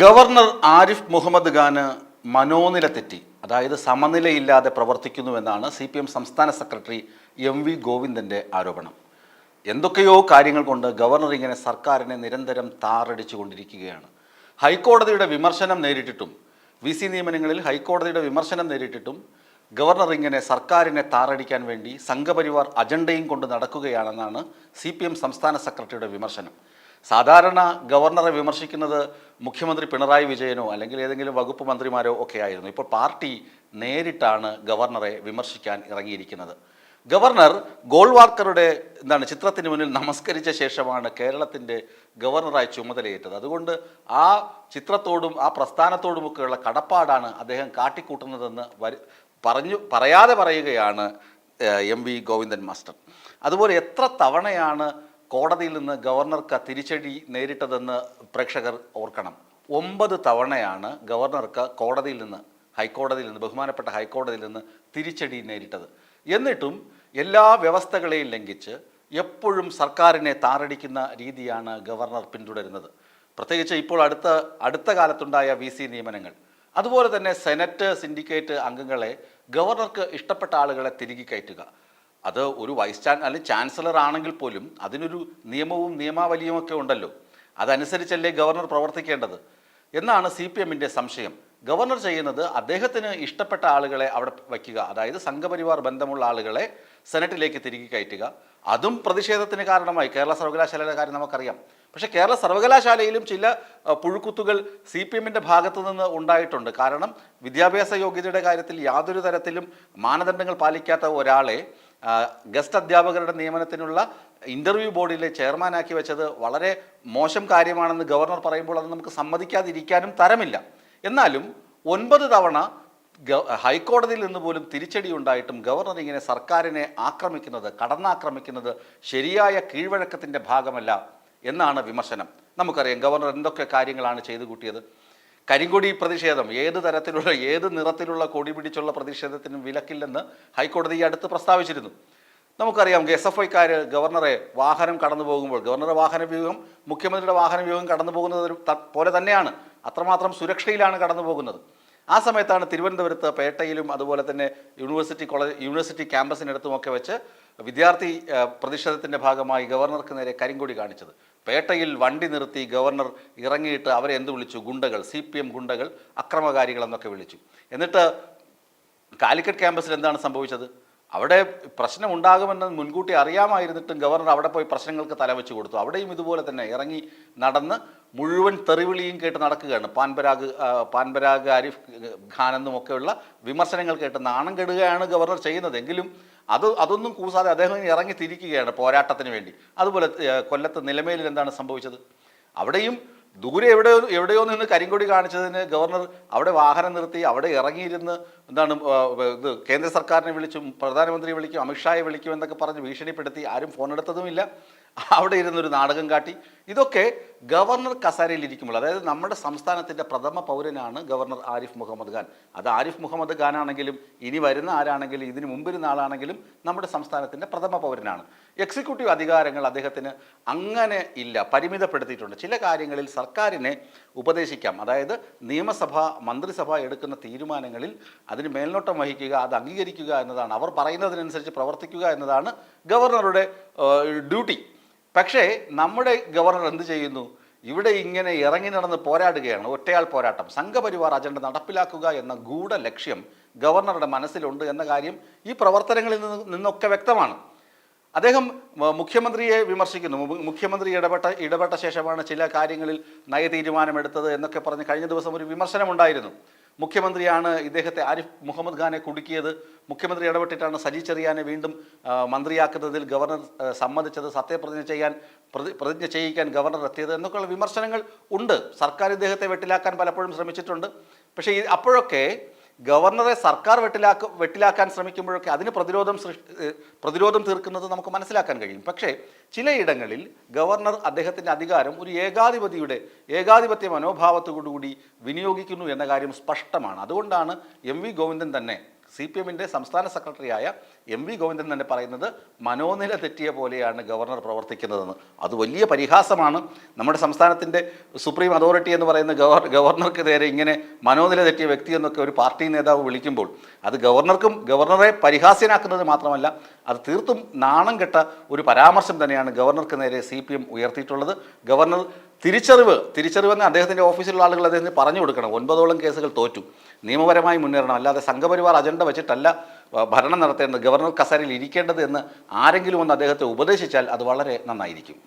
Governor Arif Muhammad Khan മനോനില തെറ്റി, അതായത് സമനിലയില്ലാതെ പ്രവർത്തിക്കുന്നുവെന്നാണ് CPM സംസ്ഥാന സെക്രട്ടറി MV ഗോവിന്ദൻ്റെ ആരോപണം. എന്തൊക്കെയോ കാര്യങ്ങൾ കൊണ്ട് ഗവർണർ ഇങ്ങനെ സർക്കാരിനെ നിരന്തരം താറടിച്ചു കൊണ്ടിരിക്കുകയാണ്. ഹൈക്കോടതിയുടെ വിമർശനം നേരിട്ടിട്ടും VC നിയമനങ്ങളിൽ ഹൈക്കോടതിയുടെ വിമർശനം നേരിട്ടിട്ടും ഗവർണർ ഇങ്ങനെ സർക്കാരിനെ താറടിക്കാൻ വേണ്ടി സംഘപരിവാർ അജണ്ടയും കൊണ്ട് നടക്കുകയാണെന്നാണ് CPM സംസ്ഥാന സെക്രട്ടറിയുടെ വിമർശനം. സാധാരണ ഗവർണറെ വിമർശിക്കുന്നത് മുഖ്യമന്ത്രി പിണറായി വിജയനോ അല്ലെങ്കിൽ ഏതെങ്കിലും വകുപ്പ് മന്ത്രിമാരോ ഒക്കെ ആയിരുന്നു. ഇപ്പോൾ പാർട്ടി നേരിട്ടാണ് ഗവർണറെ വിമർശിക്കാൻ ഇറങ്ങിയിരിക്കുന്നത്. ഗവർണർ ഗോൾവാർക്കറുടെ ചിത്രത്തിന് മുന്നിൽ നമസ്കരിച്ച ശേഷമാണ് കേരളത്തിൻ്റെ ഗവർണറായി ചുമതലയേറ്റത്. അതുകൊണ്ട് ആ ചിത്രത്തോടും ആ പ്രസ്ഥാനത്തോടുമൊക്കെയുള്ള കടപ്പാടാണ് അദ്ദേഹം കാട്ടിക്കൂട്ടുന്നതെന്ന് പറയാതെ പറയുകയാണ് MV ഗോവിന്ദൻ മാസ്റ്റർ. അതുപോലെ എത്ര തവണയാണ് കോടതിയിൽ നിന്ന് ഗവർണർക്ക് തിരിച്ചടി നേരിട്ടതെന്ന് പ്രേക്ഷകർ ഓർക്കണം. 9 തവണയാണ് ഗവർണർക്ക് ഹൈക്കോടതിയിൽ നിന്ന് ബഹുമാനപ്പെട്ട ഹൈക്കോടതിയിൽ നിന്ന് തിരിച്ചടി നേരിട്ടത്. എന്നിട്ടും എല്ലാ വ്യവസ്ഥകളെയും ലംഘിച്ച് എപ്പോഴും സർക്കാരിനെ താറടിക്കുന്ന രീതിയാണ് ഗവർണർ പിന്തുടരുന്നത്. പ്രത്യേകിച്ച് ഇപ്പോൾ അടുത്ത കാലത്തുണ്ടായ VC നിയമനങ്ങൾ, അതുപോലെ തന്നെ സെനറ്റ് സിൻഡിക്കേറ്റ് അംഗങ്ങളെ ഗവർണർക്ക് ഇഷ്ടപ്പെട്ട ആളുകളെ തിരികെ കയറ്റുക. അത് ഒരു അല്ലെങ്കിൽ ചാൻസലർ ആണെങ്കിൽ പോലും അതിനൊരു നിയമവും നിയമാവലിയും ഒക്കെ ഉണ്ടല്ലോ. അതനുസരിച്ചല്ലേ ഗവർണർ പ്രവർത്തിക്കേണ്ടത് എന്നാണ് CPMൻ്റെ സംശയം. ഗവർണർ ചെയ്യുന്നത് അദ്ദേഹത്തിന് ഇഷ്ടപ്പെട്ട ആളുകളെ അവിടെ വയ്ക്കുക, അതായത് സംഘപരിവാർ ബന്ധമുള്ള ആളുകളെ സെനറ്റിലേക്ക് തിരികെ കയറ്റുക. അതും പ്രതിഷേധത്തിന് കാരണമായി. കേരള സർവകലാശാലയുടെ കാര്യം നമുക്കറിയാം. പക്ഷേ കേരള സർവകലാശാലയിലും ചില പുഴുക്കുത്തുകൾ CPMൻ്റെ ഭാഗത്തു നിന്ന് ഉണ്ടായിട്ടുണ്ട്. കാരണം വിദ്യാഭ്യാസ യോഗ്യതയുടെ കാര്യത്തിൽ യാതൊരു തരത്തിലും മാനദണ്ഡങ്ങൾ പാലിക്കാത്ത ഒരാളെ ഗസ്റ്റ് അധ്യാപകരുടെ നിയമനത്തിനുള്ള ഇൻ്റർവ്യൂ ബോർഡിലെ ചെയർമാനാക്കി വെച്ചത് വളരെ മോശം കാര്യമാണെന്ന് ഗവർണർ പറയുമ്പോൾ അത് നമുക്ക് സമ്മതിക്കാതിരിക്കാനും തരമില്ല. എന്നാലും 9 തവണ ഹൈക്കോടതിയിൽ നിന്ന് പോലും തിരിച്ചടി ഉണ്ടായിട്ടും ഗവർണർ ഇങ്ങനെ സർക്കാരിനെ കടന്നാക്രമിക്കുന്നത് ശരിയായ കീഴ്വഴക്കത്തിൻ്റെ ഭാഗമല്ല എന്നാണ് വിമർശനം. നമുക്കറിയാം ഗവർണർ എന്തൊക്കെ കാര്യങ്ങളാണ് ചെയ്തു കൂട്ടിയത്. കരിങ്കൊടി പ്രതിഷേധം, ഏത് നിറത്തിലുള്ള കൊടി പിടിച്ചുള്ള പ്രതിഷേധത്തിനും വിലക്കില്ലെന്ന് ഹൈക്കോടതി അടുത്ത് പ്രസ്താവിച്ചിരുന്നു. നമുക്കറിയാം SFIക്കാർ ഗവർണറെ വാഹനം കടന്നു പോകുമ്പോൾ ഗവർണറുടെ വാഹനവ്യൂഹം മുഖ്യമന്ത്രിയുടെ വാഹനവ്യൂഹം കടന്നു പോകുന്നത് പോലെ തന്നെയാണ്. അത്രമാത്രം സുരക്ഷയിലാണ് കടന്നു പോകുന്നത്. ആ സമയത്താണ് തിരുവനന്തപുരത്ത് പേട്ടയിലും അതുപോലെ തന്നെ യൂണിവേഴ്സിറ്റി ക്യാമ്പസിനടുത്തുമൊക്കെ വെച്ച് വിദ്യാർത്ഥി പ്രതിഷേധത്തിൻ്റെ ഭാഗമായി ഗവർണർക്ക് നേരെ കരിങ്കൊടി കാണിച്ചത്. പേട്ടയിൽ വണ്ടി നിർത്തി ഗവർണർ ഇറങ്ങിയിട്ട് അവരെ എന്ത് വിളിച്ചു? ഗുണ്ടകൾ, CPM ഗുണ്ടകൾ, അക്രമകാരികളെന്നൊക്കെ വിളിച്ചു. എന്നിട്ട് കാലിക്കറ്റ് ക്യാമ്പസിൽ എന്താണ് സംഭവിച്ചത്? അവിടെ പ്രശ്നം ഉണ്ടാകുമെന്ന് മുൻകൂട്ടി അറിയാമായിരുന്നിട്ടും ഗവർണർ അവിടെ പോയി പ്രശ്നങ്ങൾക്ക് തലവെച്ച് കൊടുത്തു. അവിടെയും ഇതുപോലെ തന്നെ ഇറങ്ങി നടന്ന് മുഴുവൻ തെറിവിളിയും കേട്ട് നടക്കുകയാണ്. പാൻപരാഗ് ആരിഫ് ഖാൻ എന്നുമൊക്കെയുള്ള വിമർശനങ്ങൾ കേട്ട് നാണം കെടുകയാണ് ഗവർണർ ചെയ്യുന്നത്. എങ്കിലും അതൊന്നും കൂസാതെ അദ്ദേഹം ഇറങ്ങി തിരിക്കുകയാണ് പോരാട്ടത്തിന് വേണ്ടി. അതുപോലെ കൊല്ലത്ത് നിലമേലിൽ എന്താണ് സംഭവിച്ചത്? അവിടെയും ദൂരെ എവിടെയോ നിന്ന് കരിങ്കൊടി കാണിച്ചതിന് ഗവർണർ അവിടെ വാഹനം നിർത്തി അവിടെ ഇറങ്ങിയിരുന്ന് കേന്ദ്ര സർക്കാരിനെ വിളിച്ചും പ്രധാനമന്ത്രിയെ വിളിക്കും, അമിത്ഷായെ വിളിക്കും എന്നൊക്കെ പറഞ്ഞ് ഭീഷണിപ്പെടുത്തി. ആരും ഫോൺ എടുത്തതുമില്ല. അവിടെ ഇരുന്നൊരു നാടകം കാട്ടി. ഇതൊക്കെ ഗവർണർ കസേരയിൽ ഇരിക്കുമ്പോൾ, അതായത് നമ്മുടെ സംസ്ഥാനത്തിൻ്റെ പ്രഥമ പൗരനാണ് ഗവർണർ ആരിഫ് മുഹമ്മദ് ഖാൻ. അത് ആരിഫ് മുഹമ്മദ് ഖാൻ ആണെങ്കിലും ഇനി വരുന്ന ആരാണെങ്കിലും ഇതിന് മുമ്പിരുന്ന ആളാണെങ്കിലും നമ്മുടെ സംസ്ഥാനത്തിൻ്റെ പ്രഥമ പൗരനാണ്. എക്സിക്യൂട്ടീവ് അധികാരങ്ങൾ അദ്ദേഹത്തിന് അങ്ങനെ ഇല്ല, പരിമിതപ്പെടുത്തിയിട്ടുണ്ട്. ചില കാര്യങ്ങളിൽ സർക്കാരിനെ ഉപദേശിക്കാം, അതായത് നിയമസഭ മന്ത്രിസഭ എടുക്കുന്ന തീരുമാനങ്ങളിൽ അതിന് മേൽനോട്ടം വഹിക്കുക, അത് അംഗീകരിക്കുക എന്നതാണ്, അവർ പറയുന്നതിനനുസരിച്ച് പ്രവർത്തിക്കുക എന്നതാണ് ഗവർണറുടെ ഡ്യൂട്ടി. പക്ഷേ നമ്മുടെ ഗവർണർ എന്ത് ചെയ്യുന്നു? ഇവിടെ ഇങ്ങനെ ഇറങ്ങി നടന്ന് പോരാടുകയാണ്. ഒറ്റയാൾ പോരാട്ടം. സംഘപരിവാർ അജണ്ട നടപ്പിലാക്കുക എന്ന ഗൂഢലക്ഷ്യം ഗവർണറുടെ മനസ്സിലുണ്ട് എന്ന കാര്യം ഈ പ്രവർത്തനങ്ങളിൽ നിന്നൊക്കെ വ്യക്തമാണ്. അദ്ദേഹം മുഖ്യമന്ത്രിയെ വിമർശിക്കുന്നു. മുഖ്യമന്ത്രി ഇടപെട്ട ശേഷമാണ് ചില കാര്യങ്ങളിൽ നയതീരുമാനമെടുത്തത് എന്നൊക്കെ പറഞ്ഞ് കഴിഞ്ഞ ദിവസം ഒരു വിമർശനമുണ്ടായിരുന്നു. മുഖ്യമന്ത്രിയാണ് ഇദ്ദേഹത്തെ ആരിഫ് മുഹമ്മദ് ഖാനെ കുടുക്കിയത്, മുഖ്യമന്ത്രി ഇടപെട്ടിട്ടാണ് സജി ചെറിയാനെ വീണ്ടും മന്ത്രിയാക്കുന്നതിൽ ഗവർണർ സമ്മതിച്ചത്, പ്രതിജ്ഞ ചെയ്യിക്കാൻ ഗവർണർ എത്തിയത് എന്നൊക്കെയുള്ള വിമർശനങ്ങൾ ഉണ്ട്. സർക്കാർ ഇദ്ദേഹത്തെ വെട്ടിലാക്കാൻ പലപ്പോഴും ശ്രമിച്ചിട്ടുണ്ട്. പക്ഷേ അപ്പോഴൊക്കെ ഗവർണറെ സർക്കാർ വെട്ടിലാക്കാൻ ശ്രമിക്കുമ്പോഴൊക്കെ അതിന് പ്രതിരോധം തീർക്കുന്നത് നമുക്ക് മനസ്സിലാക്കാൻ കഴിയും. പക്ഷേ ചിലയിടങ്ങളിൽ ഗവർണർ അദ്ദേഹത്തിൻ്റെ അധികാരം ഒരു ഏകാധിപത്യ മനോഭാവത്തോടുകൂടി വിനിയോഗിക്കുന്നു എന്ന കാര്യം സ്പഷ്ടമാണ്. അതുകൊണ്ടാണ് MV ഗോവിന്ദൻ തന്നെ CPM-ന്റെ സംസ്ഥാന സെക്രട്ടറിയായ MV ഗോവിന്ദൻ തന്നെ പറയുന്നത് മനോനില തെറ്റിയ പോലെയാണ് ഗവർണർ പ്രവർത്തിക്കുന്നതെന്ന്. അത് വലിയ പരിഹാസമാണ്. നമ്മുടെ സംസ്ഥാനത്തിൻ്റെ സുപ്രീം അതോറിറ്റി എന്ന് പറയുന്ന ഗവർണർക്ക് നേരെ ഇങ്ങനെ മനോനില തെറ്റിയ വ്യക്തി എന്നൊക്കെ ഒരു പാർട്ടി നേതാവ് വിളിക്കുമ്പോൾ അത് ഗവർണറെ പരിഹാസ്യനാക്കുന്നത് മാത്രമല്ല, അത് തീർത്തും നാണം കെട്ട ഒരു പരാമർശം തന്നെയാണ് ഗവർണർക്ക് നേരെ CPM ഉയർത്തിയിട്ടുള്ളത്. ഗവർണർ തിരിച്ചറിവെന്ന് അദ്ദേഹത്തിൻ്റെ ഓഫീസിലുള്ള ആളുകൾ അദ്ദേഹത്തിന് പറഞ്ഞു കൊടുക്കണം. 9ഓളം കേസുകൾ തോറ്റു, നിയമപരമായി മുന്നേറണം, അല്ലാതെ സംഘപരിവാർ അജണ്ട വെച്ചിട്ടല്ല ഭരണം നടത്തേണ്ടത്, ഗവർണർ കസേരയിൽ ഇരിക്കേണ്ടത് എന്ന് ആരെങ്കിലും ഒന്ന് അദ്ദേഹത്തെ ഉപദേശിച്ചാൽ അത് വളരെ നന്നായിരിക്കും.